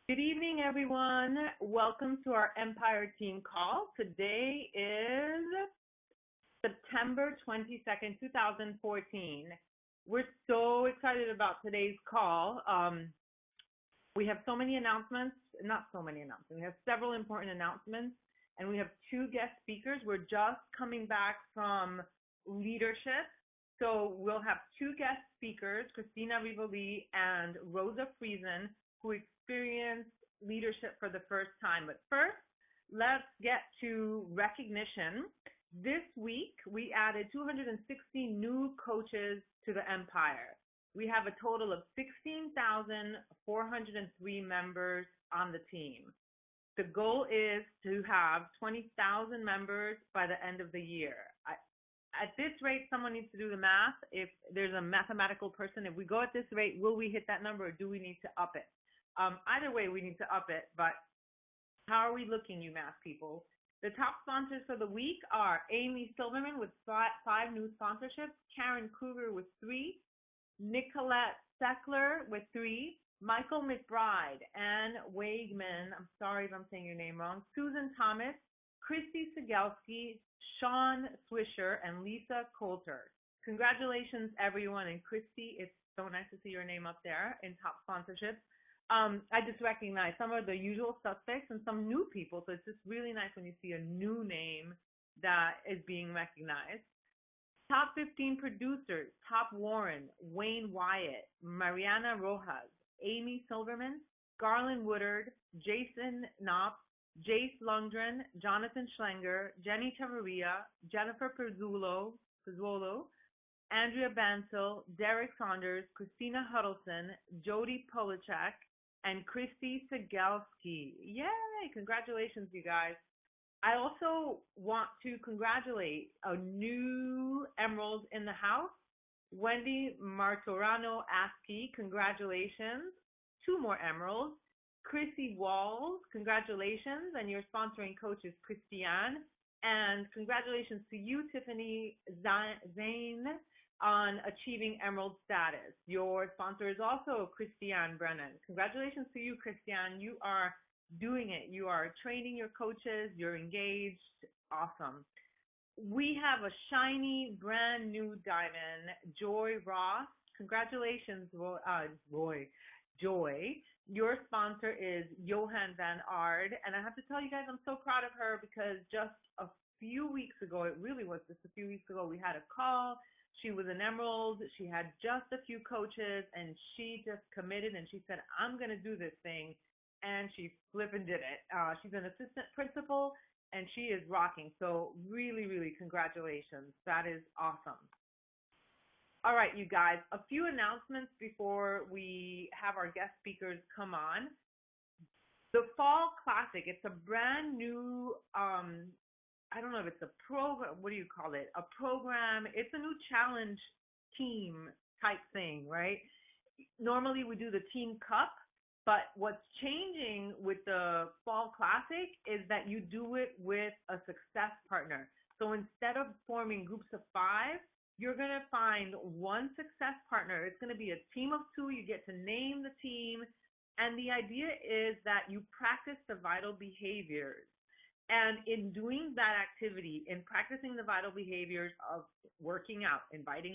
Good evening, everyone. Welcome to our Empire team call. Today is September 22nd, 2014. We're so excited about today's call. We have so many announcements, not so many announcements. We have several important announcements, and we have two guest speakers. We're just coming back from leadership. So we'll have two guest speakers, Christina Rivoli and Rosa Friesen, who experience leadership for the first time. But first, let's get to recognition. This week, we added 260 new coaches to the Empire. We have a total of 16,403 members on the team. The goal is to have 20,000 members by the end of the year. At this rate, someone needs to do the math. If there's a mathematical person, if we go at this rate, will we hit that number or do we need to up it? Either way, we need to up it, but how are we looking, you math people? The top sponsors for the week are Amy Silverman with five new sponsorships, Karen Kruger with 3, Nicolette Seckler with 3, Michael McBride, Ann Wageman, I'm sorry if I'm saying your name wrong, Susan Thomas, Christy Sigelski, Sean Swisher, and Lisa Coulter. Congratulations, everyone. And Christy, it's so nice to see your name up there in top sponsorships. I just recognize some of the usual suspects and some new people, so it's just really nice when you see a new name that is being recognized. Top 15 producers, Top Warren, Wayne Wyatt, Mariana Rojas, Amy Silverman, Garland Woodard, Jason Knopp, Jace Lundgren, Jonathan Schlenger, Jenny Chavarria, Jennifer Pizzuolo, Andrea Bansel, Derek Saunders, Christina Huddleston, Jody Polachek, and Christy Sigelski. Yay! Congratulations, you guys. I also want to congratulate a new Emerald in the house, Wendy Martorano Askey. Congratulations. 2 more Emeralds. Chrissy Walls, congratulations, and your sponsoring coach is Christiane. And congratulations to you, Tiffany Zane, on achieving Emerald status. Your sponsor is also Christiane Brennan. Congratulations to you, Christiane. You are doing it. You are training your coaches. You're engaged. Awesome. We have a shiny, brand new diamond, Joy Ross. Congratulations, Joy. Your sponsor is Johan Van Ard, and I have to tell you guys, I'm so proud of her because just a few weeks ago, it really was just a few weeks ago, we had a call. She was an Emerald. She had just a few coaches, and she just committed, and she said, I'm going to do this thing, and she flipping did it. She's an assistant principal, and she is rocking. So really, really congratulations. That is awesome. All right, you guys, a few announcements before we have our guest speakers come on. The Fall Classic, it's a brand new, I don't know if it's a program, what do you call it? A program, it's a new challenge team type thing, right? Normally we do the Team Cup, but what's changing with the Fall Classic is that you do it with a success partner. So instead of forming groups of 5, you're going to find one success partner. It's going to be a team of 2. You get to name the team. And the idea is that you practice the vital behaviors. And in doing that activity, in practicing the vital behaviors of working out, inviting,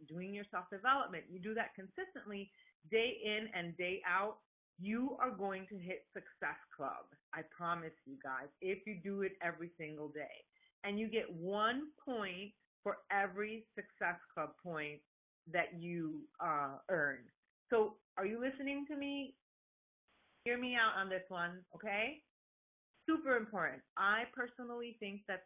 doing your self-development, you do that consistently day in and day out, you are going to hit Success Club. I promise you guys, if you do it every single day. And you get 1 point for every Success Club point that you earn. So are you listening to me? Hear me out on this one, okay? Super important. I personally think that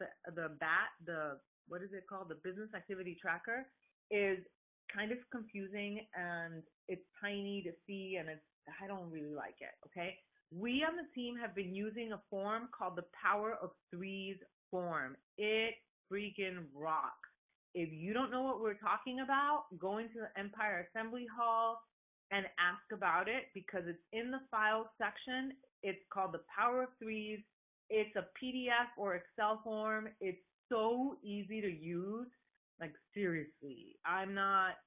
what is it called? The business activity tracker is kind of confusing and it's tiny to see and I don't really like it, okay? We on the team have been using a form called the Power of Threes form. It freaking rocks. If you don't know what we're talking about, go into the Empire Assembly Hall and ask about it because it's in the files section. It's called the Power of Threes. It's a PDF or Excel form. It's so easy to use. Like seriously, I'm not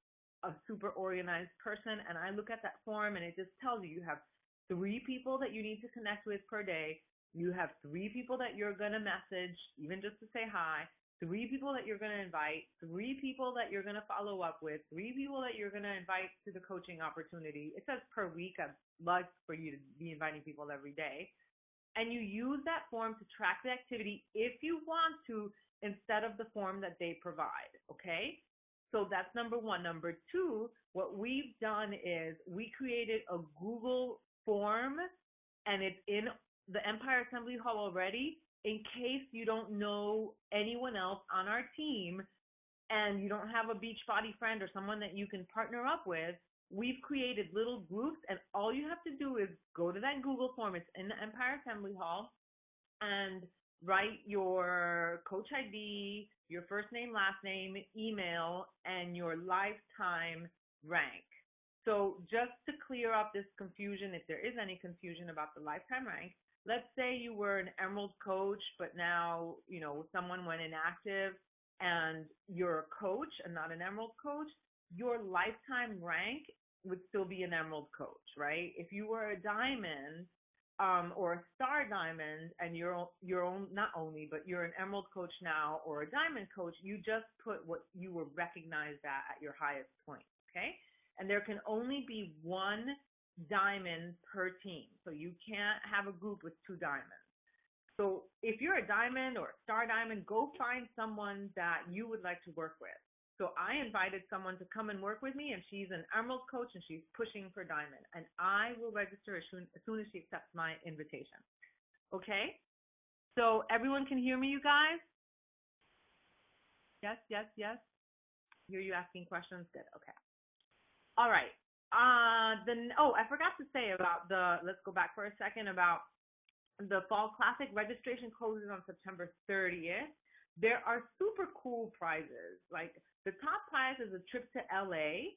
a super organized person and I look at that form and it just tells you you have 3 people that you need to connect with per day. You have 3 people that you're going to message, even just to say hi, 3 people that you're going to invite, 3 people that you're going to follow up with, 3 people that you're going to invite to the coaching opportunity. It says per week. I'd like for you to be inviting people every day. And you use that form to track the activity if you want to, instead of the form that they provide, okay? So that's number 1. Number 2, what we've done is we created a Google form, and it's in the Empire Assembly Hall already. In case you don't know anyone else on our team and you don't have a Beachbody friend or someone that you can partner up with, we've created little groups, and all you have to do is go to that Google form. It's in the Empire Assembly Hall, and write your coach ID, your first name, last name, email, and your lifetime rank. So just to clear up this confusion, if there is any confusion about the lifetime rank, let's say you were an Emerald coach, but now, someone went inactive and you're a coach and not an Emerald coach, your lifetime rank would still be an Emerald coach, right? If you were a Diamond or a Star Diamond and you're not only, but you're an Emerald coach now or a Diamond coach, you just put what you were recognized at your highest point, okay? And there can only be 1 Diamond per team. So you can't have a group with 2 diamonds. So if you're a Diamond or a Star Diamond, go find someone that you would like to work with. So I invited someone to come and work with me, and she's an Emerald coach, and she's pushing for Diamond. And I will register as soon as she accepts my invitation. Okay? So everyone can hear me, you guys? Yes, yes, yes. Hear you asking questions? Good. Okay. All right. I forgot to say about let's go back for a second about the Fall Classic. Registration closes on September 30th. There are super cool prizes. Like the top prize is a trip to LA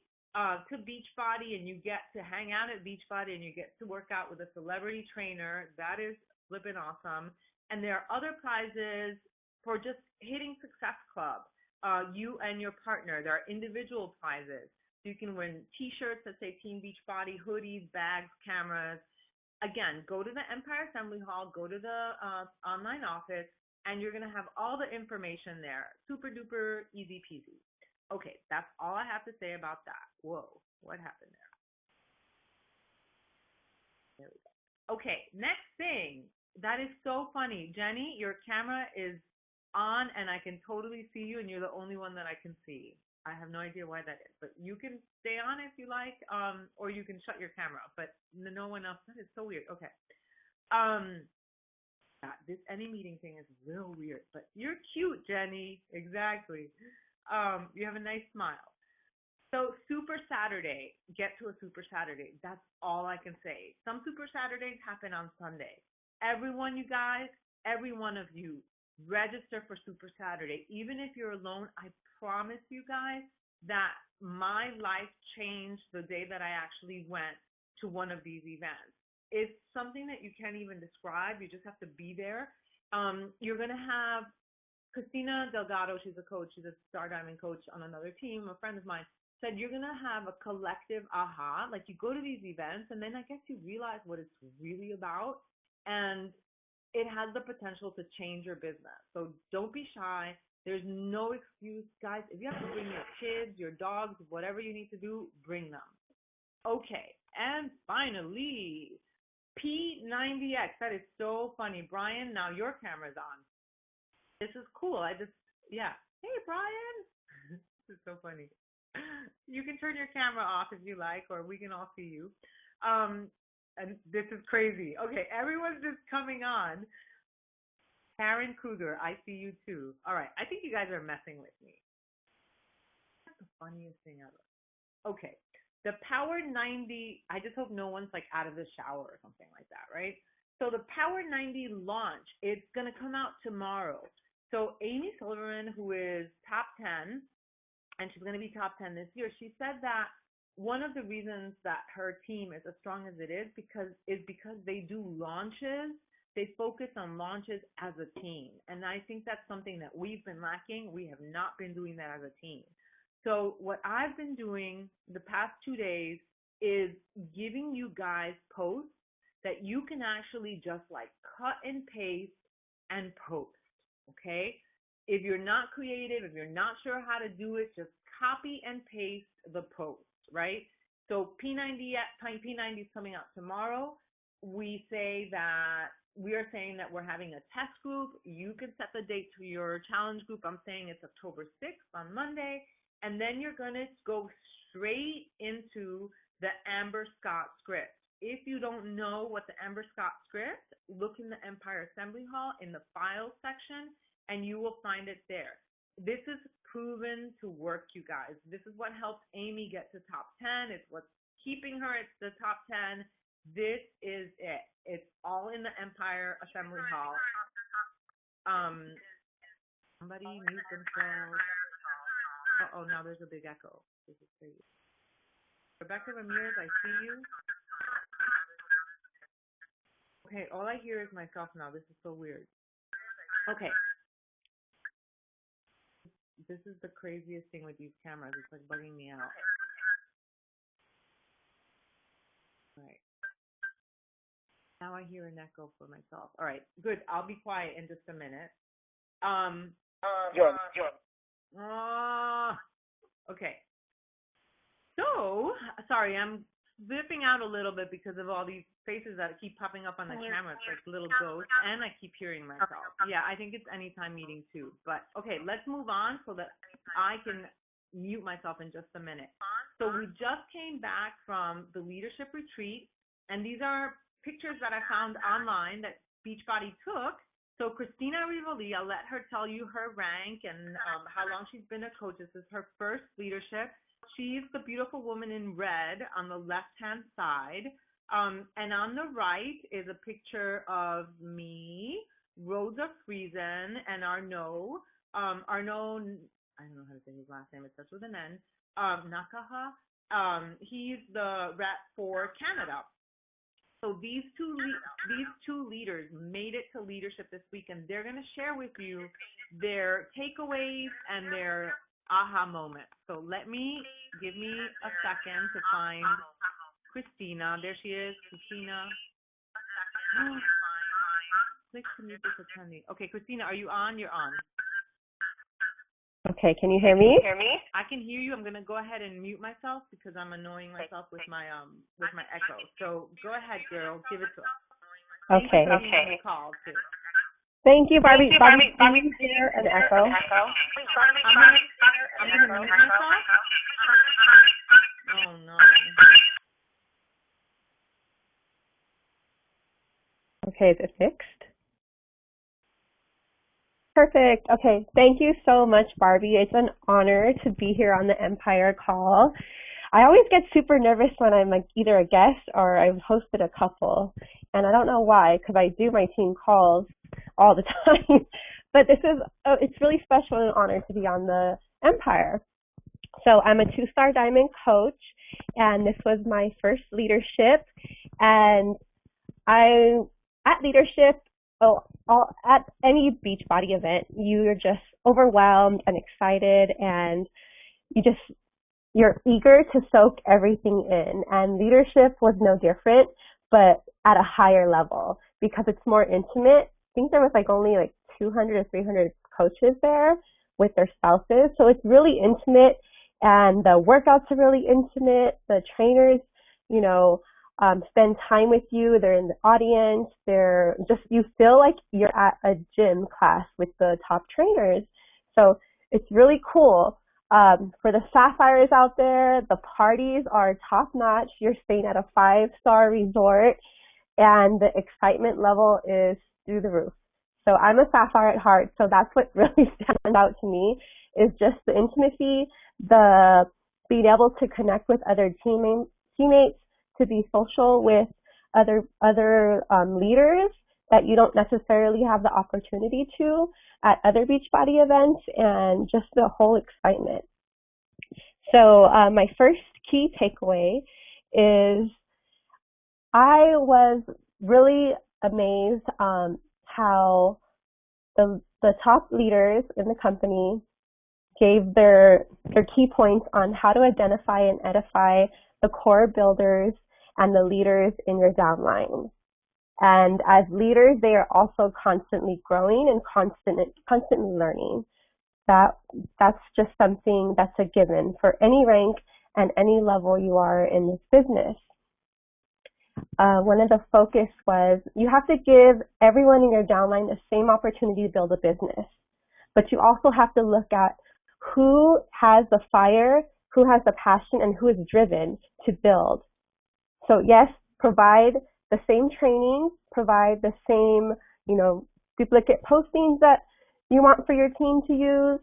to Beachbody, and you get to hang out at Beachbody, and you get to work out with a celebrity trainer. That is flipping awesome. And there are other prizes for just hitting Success Club, you and your partner. There are individual prizes. So you can win T-shirts that say Team Beachbody, hoodies, bags, cameras. Again, go to the Empire Assembly Hall, go to the online office, and you're going to have all the information there. Super duper easy peasy. Okay, that's all I have to say about that. Whoa, what happened there? There we go. Okay, next thing. That is so funny. Jenny, your camera is on, and I can totally see you, and you're the only one that I can see. I have no idea why that is, but you can stay on if you like, or you can shut your camera, but no one else. That is so weird. Okay. This AnyMeeting thing is real weird, but you're cute, Jenny. Exactly. You have a nice smile. So Super Saturday, get to a Super Saturday. That's all I can say. Some Super Saturdays happen on Sunday. Everyone, you guys, every one of you, register for Super Saturday. Even if you're alone, I promise you guys that my life changed the day that I actually went to one of these events. It's something that you can't even describe. You just have to be there. You're going to have Christina Delgado. She's a coach. She's a Star Diamond coach on another team. A friend of mine said you're going to have a collective aha. Like you go to these events and then I guess you realize what it's really about. And it has the potential to change your business. So don't be shy. There's no excuse, guys. If you have to bring your kids, your dogs, whatever you need to do, bring them. Okay, and finally, P90X. That is so funny. Brian, now your camera's on. This is cool. Yeah. Hey, Brian. This is so funny. You can turn your camera off if you like, or we can all see you. And this is crazy. Okay, everyone's just coming on. Karen Kruger, I see you too. All right, I think you guys are messing with me. That's the funniest thing ever. Okay, the Power 90, I just hope no one's like out of the shower or something like that, right? So the Power 90 launch, it's going to come out tomorrow. So Amy Silverman, who is top 10, and she's going to be top 10 this year, she said that one of the reasons that her team is as strong as it is because they do launches. They focus on launches as a team. And I think that's something that we've been lacking. We have not been doing that as a team. So what I've been doing the past 2 days is giving you guys posts that you can actually just like cut and paste and post, okay? If you're not creative, if you're not sure how to do it, just copy and paste the post, right? So P90 is coming out tomorrow. We are saying that we're having a test group. You can set the date to your challenge group. I'm saying it's October 6th on Monday. And then you're going to go straight into the Amber Scott script. If you don't know what the Amber Scott script, look in the Empire Assembly Hall in the files section, and you will find it there. This is proven to work, you guys. This is what helped Amy get to top 10. It's what's keeping her at the top 10. This is it. It's all in the Empire Assembly Hall. Somebody mute themselves. Uh-oh, now there's a big echo. This is crazy. Rebecca Ramirez, I see you. Okay, all I hear is myself now. This is so weird. Okay. This is the craziest thing with these cameras. It's like bugging me out. All right. Now I hear an echo for myself. All right, good. I'll be quiet in just a minute. Okay. So, sorry, I'm zipping out a little bit because of all these faces that keep popping up on the camera. It's like little ghosts, and I keep hearing myself. Yeah, I think it's anytime meeting too. But okay, let's move on so that I can mute myself in just a minute. So we just came back from the leadership retreat, and these are pictures that I found online that Beachbody took. So Christina Rivoli, I'll let her tell you her rank and how long she's been a coach. This is her first leadership. She's the beautiful woman in red on the left-hand side. And on the right is a picture of me, Rosa Friesen, and Arnaud. Arnaud, I don't know how to say his last name. It starts with an N. Nakaha. He's the rep for Canada. So these two leaders made it to leadership this week, and they're going to share with you their takeaways and their aha moments. So give me a second to find Christina. There she is, Christina. Click to mute this attendee. Okay, Christina, are you on? You're on. Okay, can you hear me? I can hear you. I'm going to go ahead and mute myself because I'm annoying myself with my echo. So go ahead, girl. Give it to us. Okay. Thank you for being on the call, too. Thank you, Barbie. Do you hear an echo? I'm going to mute myself. Oh, no. Okay, is it fixed? Perfect. Okay, thank you so much, Barbie. It's an honor to be here on the Empire call. I always get super nervous when I'm like either a guest or I've hosted a couple, and I don't know why, because I do my team calls all the time. But it's really special and an honor to be on the Empire. So I'm a 2-star diamond coach, and this was my first leadership. And at leadership, at any Beachbody event, you're just overwhelmed and excited, and you're eager to soak everything in. And leadership was no different, but at a higher level because it's more intimate. I think there was only 200 or 300 coaches there with their spouses. So it's really intimate, and the workouts are really intimate. The trainers, spend time with you. They're in the audience. You feel like you're at a gym class with the top trainers. So it's really cool. For the Sapphires out there, the parties are top notch. You're staying at a 5-star resort, and the excitement level is through the roof. So I'm a Sapphire at heart. So that's what really stands out to me is just the intimacy, the being able to connect with other teammates, to be social with other leaders that you don't necessarily have the opportunity to at other Beachbody events, and just the whole excitement. So my first key takeaway is I was really amazed how the top leaders in the company gave their key points on how to identify and edify the core builders and the leaders in your downline. And as leaders, they are also constantly growing and constantly learning. That's just something that's a given for any rank and any level you are in this business. One of the focus was you have to give everyone in your downline the same opportunity to build a business, but you also have to look at who has the fire, who has the passion, and who is driven to build. So yes, provide the same training, provide the same, duplicate postings that you want for your team to use,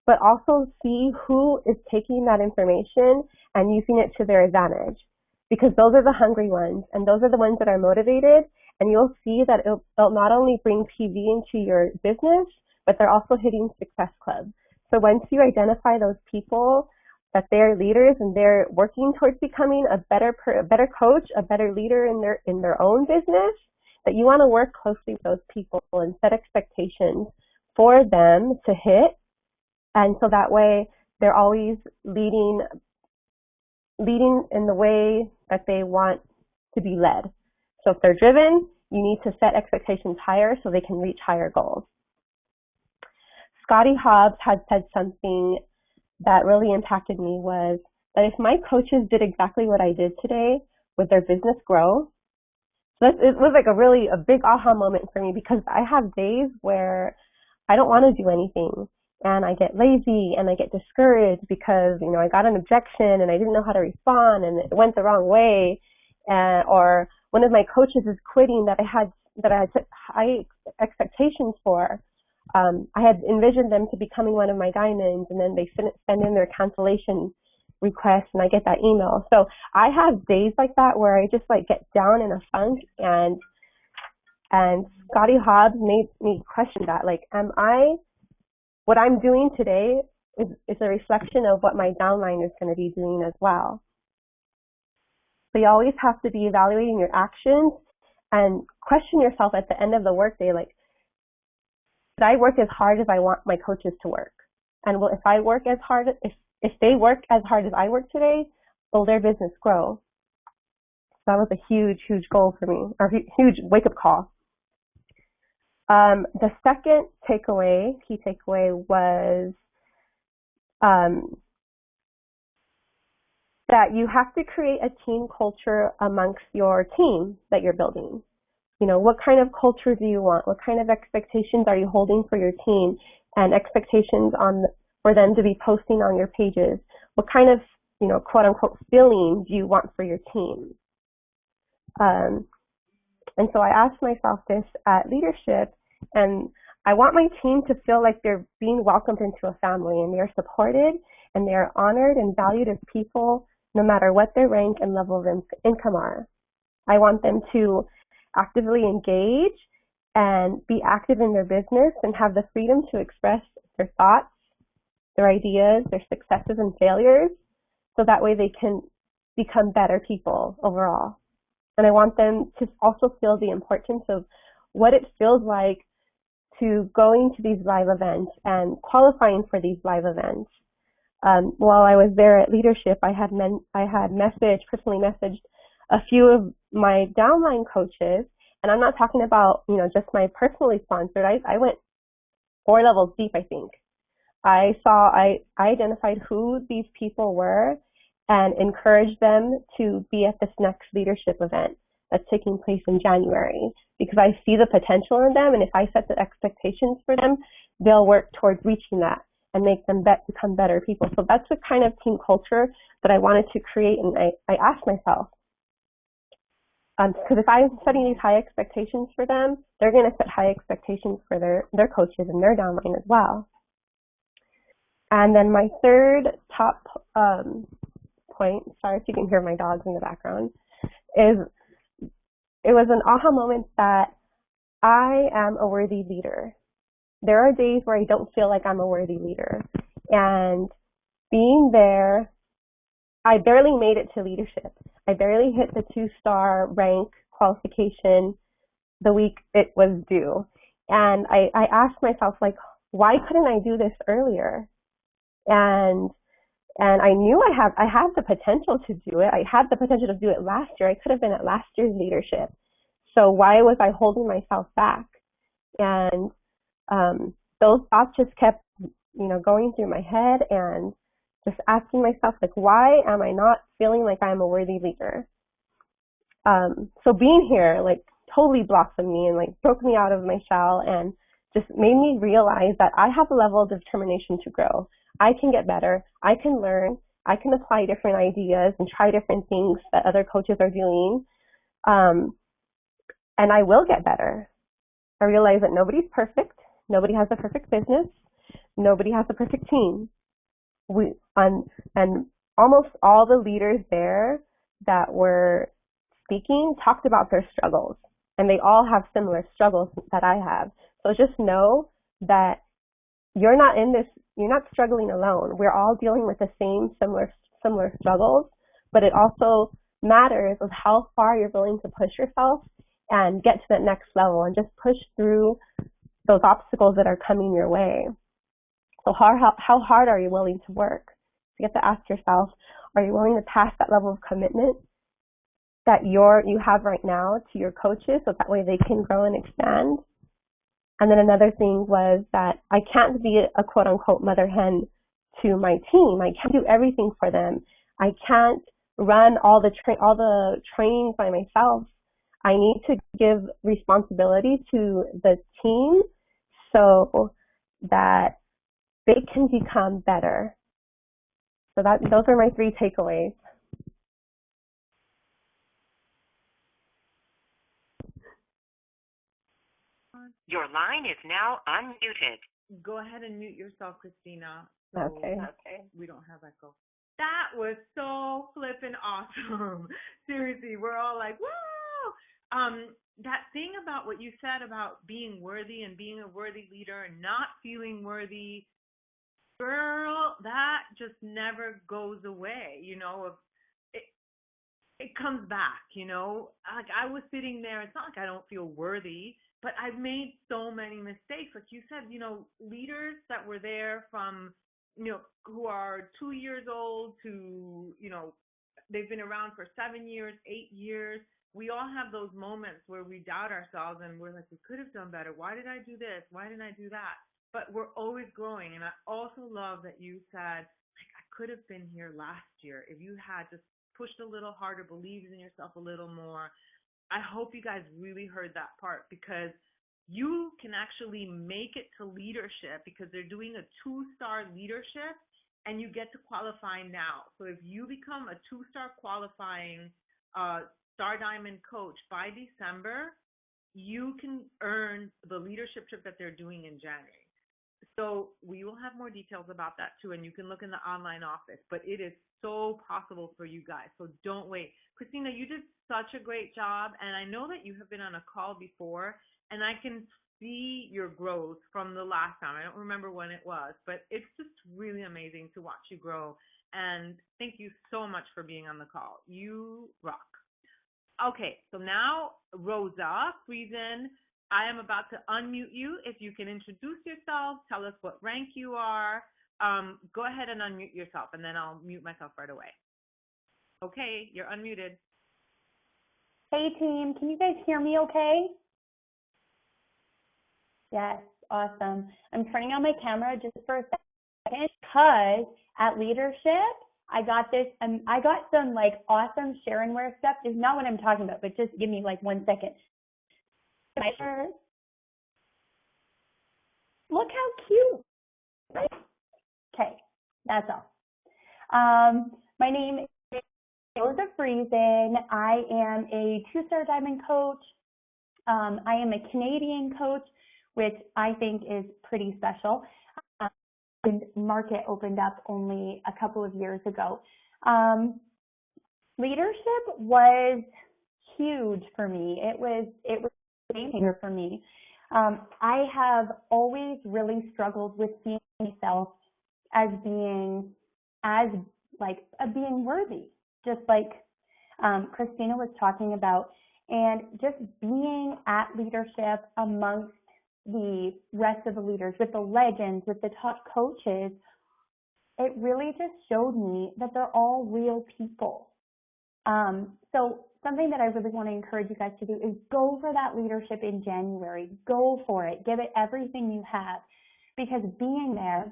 but also see who is taking that information and using it to their advantage. Because those are the hungry ones, and those are the ones that are motivated, and you'll see that it'll not only bring PV into your business, but they're also hitting Success Club. So once you identify those people, that they're leaders and they're working towards becoming a better coach, a better leader in their own business, that you want to work closely with those people and set expectations for them to hit. And so that way they're always leading in the way that they want to be led. So if they're driven, you need to set expectations higher so they can reach higher goals. Scotty Hobbs had said something that really impacted me, was that if my coaches did exactly what I did today, would their business grow? So it was like a big aha moment for me, because I have days where I don't want to do anything and I get lazy and I get discouraged because, I got an objection and I didn't know how to respond and it went the wrong way. Or one of my coaches is quitting that I had such high expectations for. I had envisioned them to becoming one of my diamonds, and then they send in their cancellation request and I get that email. So I have days like that where I just get down in a funk, and Scotty Hobbs made me question that. What I'm doing today is a reflection of what my downline is going to be doing as well. So you always have to be evaluating your actions and question yourself at the end of the workday, did I work as hard as I want my coaches to work? And if they work as hard as I work today, will their business grow? So that was a huge, huge goal for me, or huge wake-up call. The second key takeaway was that you have to create a team culture amongst your team that you're building. What kind of culture do you want? What kind of expectations are you holding for your team, and expectations for them to be posting on your pages? What kind of, quote unquote, feeling do you want for your team? And so I asked myself this at leadership, and I want my team to feel like they're being welcomed into a family, and they're supported and they're honored and valued as people, no matter what their rank and level of income are. I want them to actively engage and be active in their business and have the freedom to express their thoughts, their ideas, their successes and failures, so that way they can become better people overall. And I want them to also feel the importance of what it feels like to going to these live events and qualifying for these live events. While I was there at leadership, I had personally messaged a few of my downline coaches, and I'm not talking about, just my personally sponsored. I went 4 levels deep, I think. I identified who these people were and encouraged them to be at this next leadership event that's taking place in January, because I see the potential in them, and if I set the expectations for them, they'll work towards reaching that and make them become better people. So that's the kind of team culture that I wanted to create, and I asked myself, because if I'm setting these high expectations for them, they're going to set high expectations for their coaches and their downline as well. And then my third top point, sorry if you can hear my dogs in the background, is it was an aha moment that I am a worthy leader. There are days where I don't feel like I'm a worthy leader. And being there, I barely made it to leadership. I barely hit the 2-star rank qualification the week it was due. And I asked myself, why couldn't I do this earlier? And I knew I had the potential to do it. I had the potential to do it last year. I could have been at last year's leadership. So why was I holding myself back? And those thoughts just kept, going through my head, and just asking myself, like, why am I not feeling like I'm a worthy leader? So being here, like, totally blossomed me and, like, broke me out of my shell and just made me realize that I have a level of determination to grow. I can get better. I can learn. I can apply different ideas and try different things that other coaches are doing. And I will get better. I realize that nobody's perfect. Nobody has a perfect business. Nobody has a perfect team. And almost all the leaders there that were speaking talked about their struggles, and they all have similar struggles that I have. So just know that you're not struggling alone. We're all dealing with the same similar struggles, but it also matters of how far you're willing to push yourself and get to that next level and just push through those obstacles that are coming your way. So how hard are you willing to work? You have to ask yourself, are you willing to pass that level of commitment that you have right now to your coaches, so that way they can grow and expand? And then another thing was that I can't be a quote unquote mother hen to my team. I can't do everything for them. I can't run all the trainings by myself. I need to give responsibility to the team so that they can become better. So those are my 3 takeaways. Your line is now unmuted. Go ahead and mute yourself, Christina. So Okay. We don't have echo. That was so flippin' awesome. Seriously, we're all like, woo! That thing about what you said about being worthy and being a worthy leader and not feeling worthy, girl, that just never goes away. It comes back, Like, I was sitting there, it's not like I don't feel worthy, but I've made so many mistakes. Like you said, leaders that were there from, who are 2 years old to, they've been around for 7 years, 8 years. We all have those moments where we doubt ourselves and we're like, we could have done better. Why did I do this? Why didn't I do that? But we're always growing. And I also love that you said, like, I could have been here last year if you had just pushed a little harder, believed in yourself a little more. I hope you guys really heard that part, because you can actually make it to leadership, because they're doing a 2-star leadership and you get to qualify now. So if you become a 2-star qualifying Star Diamond coach by December, you can earn the leadership trip that they're doing in January. So we will have more details about that too, and you can look in the online office, but it is so possible for you guys. So don't wait. Christina, you did such a great job, and I know that you have been on a call before, and I can see your growth from the last time. I don't remember when it was, but it's just really amazing to watch you grow. And thank you so much for being on the call. You rock. Okay, so now Rosa Friesen, I am about to unmute you. If you can introduce yourself, tell us what rank you are. Go ahead and unmute yourself, and then I'll mute myself right away. Okay, you're unmuted. Hey team, can you guys hear me okay? Yes, awesome. I'm turning on my camera just for a second because at leadership, I got this, I got some like awesome Sharonware stuff. It's not what I'm talking about, but just give me like 1 second. Look how cute. Okay, that's all. My name is Rosa Friesen. I am a 2-star diamond coach. I am a Canadian coach, which I think is pretty special. The market opened up only a couple of years ago. Leadership was huge for me. It was a game changer for me. I have always really struggled with seeing myself as being worthy, just like Christina was talking about, and just being at leadership amongst the rest of the leaders, with the legends, with the top coaches. It really just showed me that they're all real people. So something that I really want to encourage you guys to do is go for that leadership in January. Go for it. Give it everything you have, because being there,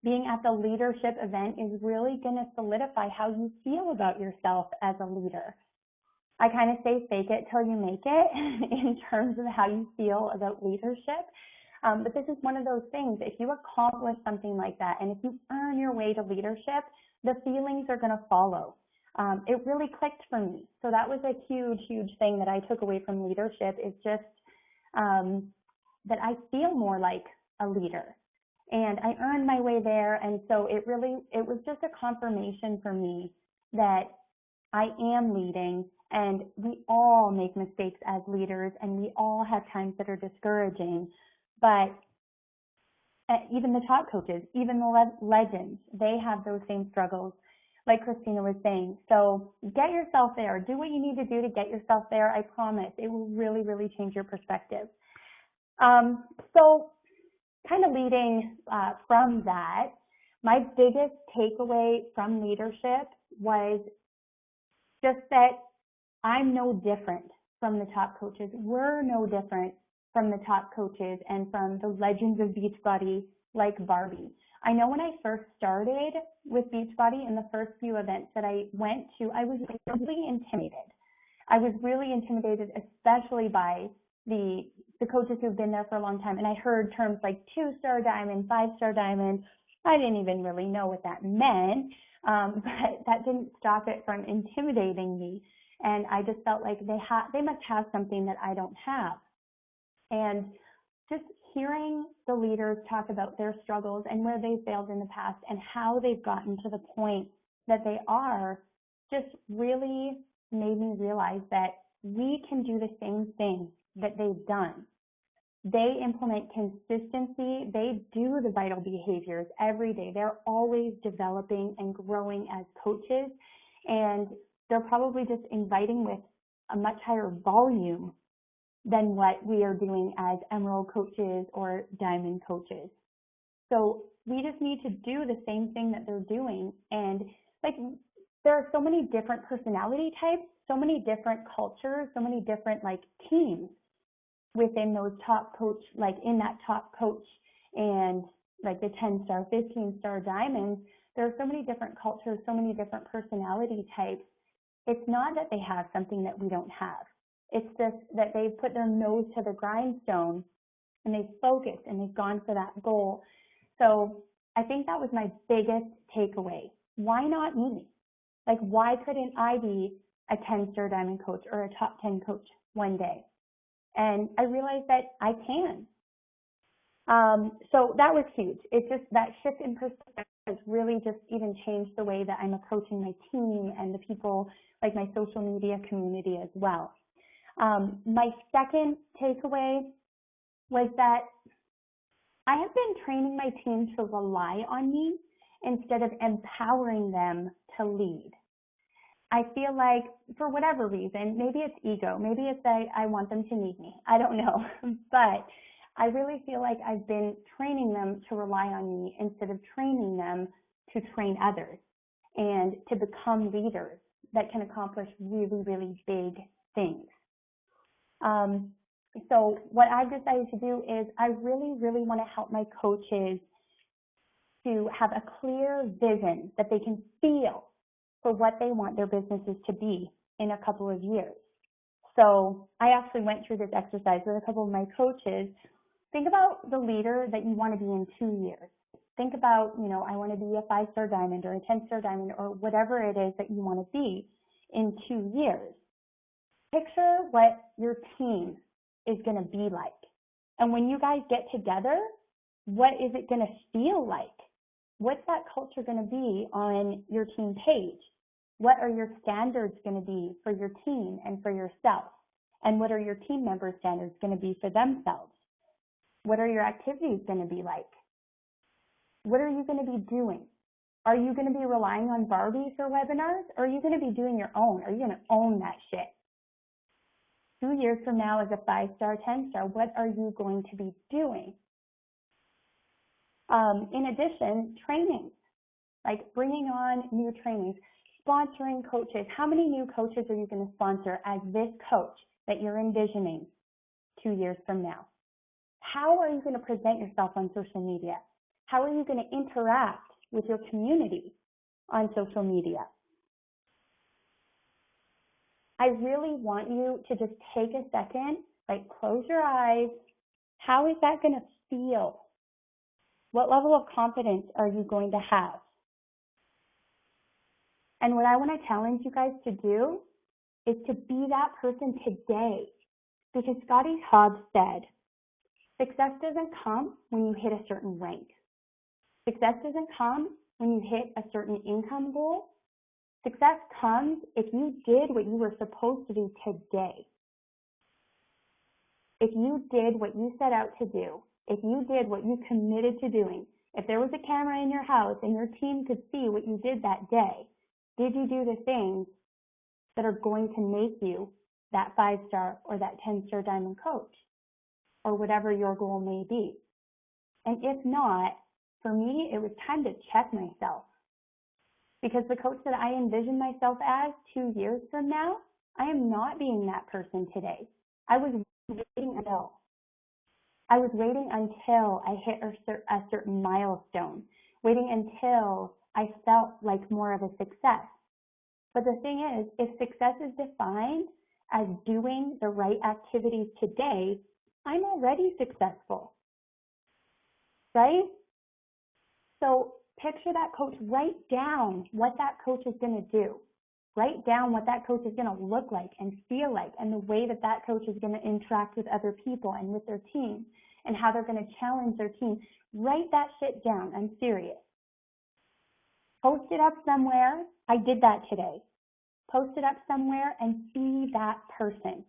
being at the leadership event is really going to solidify how you feel about yourself as a leader. I kind of say fake it till you make it in terms of how you feel about leadership. But this is one of those things. If you accomplish something like that, and if you earn your way to leadership, the feelings are going to follow. It really clicked for me. So that was a huge, huge thing that I took away from leadership, is just that I feel more like a leader. And I earned my way there. And so it was just a confirmation for me that I am leading, and we all make mistakes as leaders, and we all have times that are discouraging. But even the top coaches, even the legends, they have those same struggles, like Christina was saying. So get yourself there. Do what you need to do to get yourself there. I promise it will really, really change your perspective. So kind of leading from that, my biggest takeaway from leadership was just that I'm no different from the top coaches. We're no different from the top coaches and from the legends of Beachbody like Barbie. I know when I first started with Beachbody, in the first few events that I went to, I was really intimidated. I was really intimidated, especially by the coaches who've been there for a long time. And I heard terms like 2-star diamond, 5-star diamond. I didn't even really know what that meant, but that didn't stop it from intimidating me. And I just felt like they must have something that I don't have. And just hearing the leaders talk about their struggles and where they failed in the past and how they've gotten to the point that they are just really made me realize that we can do the same thing that they've done. They implement consistency. They do the vital behaviors every day. They're always developing and growing as coaches, and they're probably just inviting with a much higher volume than what we are doing as emerald coaches or diamond coaches. So we just need to do the same thing that they're doing. And like, there are so many different personality types, so many different cultures, so many different like teams within those top coach, like in that top coach and like the 10-star, 15-star diamonds. There are so many different cultures, so many different personality types. It's not that they have something that we don't have. It's just that they've put their nose to the grindstone and they've focused and they've gone for that goal. So I think that was my biggest takeaway. Why not me? Like, why couldn't I be a 10-star diamond coach or a top 10 coach one day? And I realized that I can. So that was huge. It's just that shift in perspective has really just even changed the way that I'm approaching my team and the people, like my social media community as well. My second takeaway was that I have been training my team to rely on me instead of empowering them to lead. I feel like, for whatever reason, maybe it's ego, maybe it's that I want them to need me, I don't know, but I really feel like I've been training them to rely on me instead of training them to train others and to become leaders that can accomplish really, really big things. So what I've decided to do is I really, really want to help my coaches to have a clear vision that they can feel for what they want their businesses to be in a couple of years. So I actually went through this exercise with a couple of my coaches. Think about the leader that you want to be in 2 years. Think about, I want to be a 5-star diamond or a 10-star diamond or whatever it is that you want to be in 2 years. Picture what your team is going to be like. And when you guys get together, what is it going to feel like? What's that culture going to be on your team page? What are your standards going to be for your team and for yourself? And what are your team members' standards going to be for themselves? What are your activities going to be like? What are you going to be doing? Are you going to be relying on Barbie for webinars? Or are you going to be doing your own? Are you going to own that shit? 2 years from now as a 5-star, 10-star, what are you going to be doing? In addition, trainings, like bringing on new trainings. sponsoring coaches. How many new coaches are you going to sponsor as this coach that you're envisioning 2 years from now? How are you going to present yourself on social media? How are you going to interact with your community on social media? I really want you to just take a second, like close your eyes. How is that going to feel? What level of confidence are you going to have? And what I want to challenge you guys to do is to be that person today. Because Scotty Hobbs said, success doesn't come when you hit a certain rank. Success doesn't come when you hit a certain income goal. Success comes if you did what you were supposed to do today. If you did what you set out to do, if you did what you committed to doing, if there was a camera in your house and your team could see what you did that day, did you do the things that are going to make you that 5-star or that 10-star diamond coach or whatever your goal may be? And if not, for me, it was time to check myself. Because the coach that I envision myself as 2 years from now, I am not being that person today. I was waiting until I hit a certain milestone, waiting until I felt like more of a success. But the thing is, if success is defined as doing the right activities today, I'm already successful, right? So picture that coach, write down what that coach is going to do. Write down what that coach is going to look like and feel like, and the way that that coach is going to interact with other people and with their team, and how they're going to challenge their team. Write that shit down. I'm serious. Post it up somewhere. I did that today. Post it up somewhere and be that person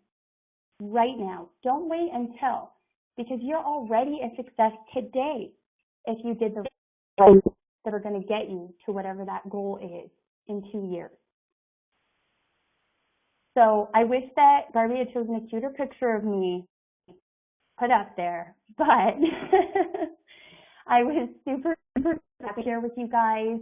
right now. Don't wait until, because you're already a success today if you did the things that are going to get you to whatever that goal is in 2 years. So I wish that Barbie had chosen a cuter picture of me put up there, but I was super happy to share with you guys.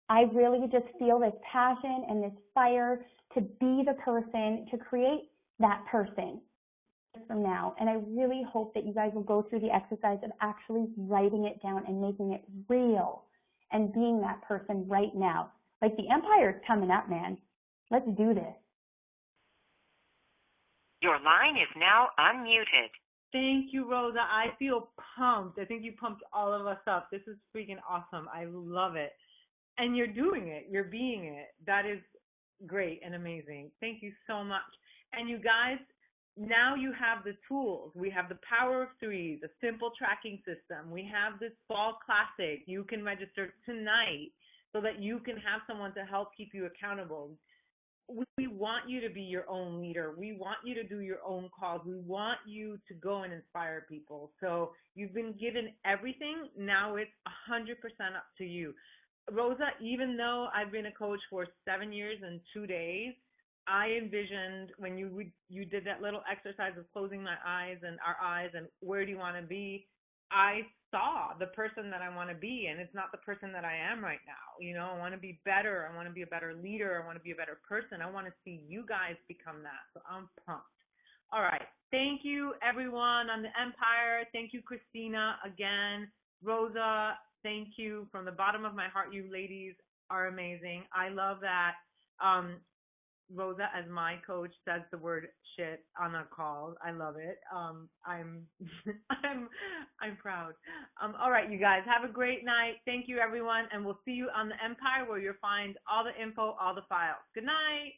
I really just feel this passion and this fire to be the person, to create that person from now. And I really hope that you guys will go through the exercise of actually writing it down and making it real and being that person right now. Like, the empire is coming up, man. Let's do this. Your line is now unmuted. Thank you, Rosa. I feel pumped. I think you pumped all of us up. This is freaking awesome. I love it. And you're doing it. You're being it. That is great and amazing. Thank you so much. And you guys, now you have the tools. We have the Power of Threes, a simple tracking system. We have this Fall Classic. You can register tonight so that you can have someone to help keep you accountable. We want you to be your own leader. We want you to do your own calls. We want you to go and inspire people. So you've been given everything. Now it's 100% up to you. Rosa, even though I've been a coach for 7 years and 2 days, I envisioned when you did that little exercise of closing my eyes and our eyes and where do you want to be, I saw the person that I want to be, and it's not the person that I am right now. You know, I want to be better. I want to be a better leader. I want to be a better person. I want to see you guys become that. So I'm pumped. All right. Thank you, everyone on the Empire. Thank you, Christina, again. Rosa, thank you from the bottom of my heart. You ladies are amazing. I love that. Rosa, as my coach, says the word shit on a call. I love it. I'm proud. All right, you guys, have a great night. Thank you, everyone, and we'll see you on the Empire, where you'll find all the info, all the files. Good night.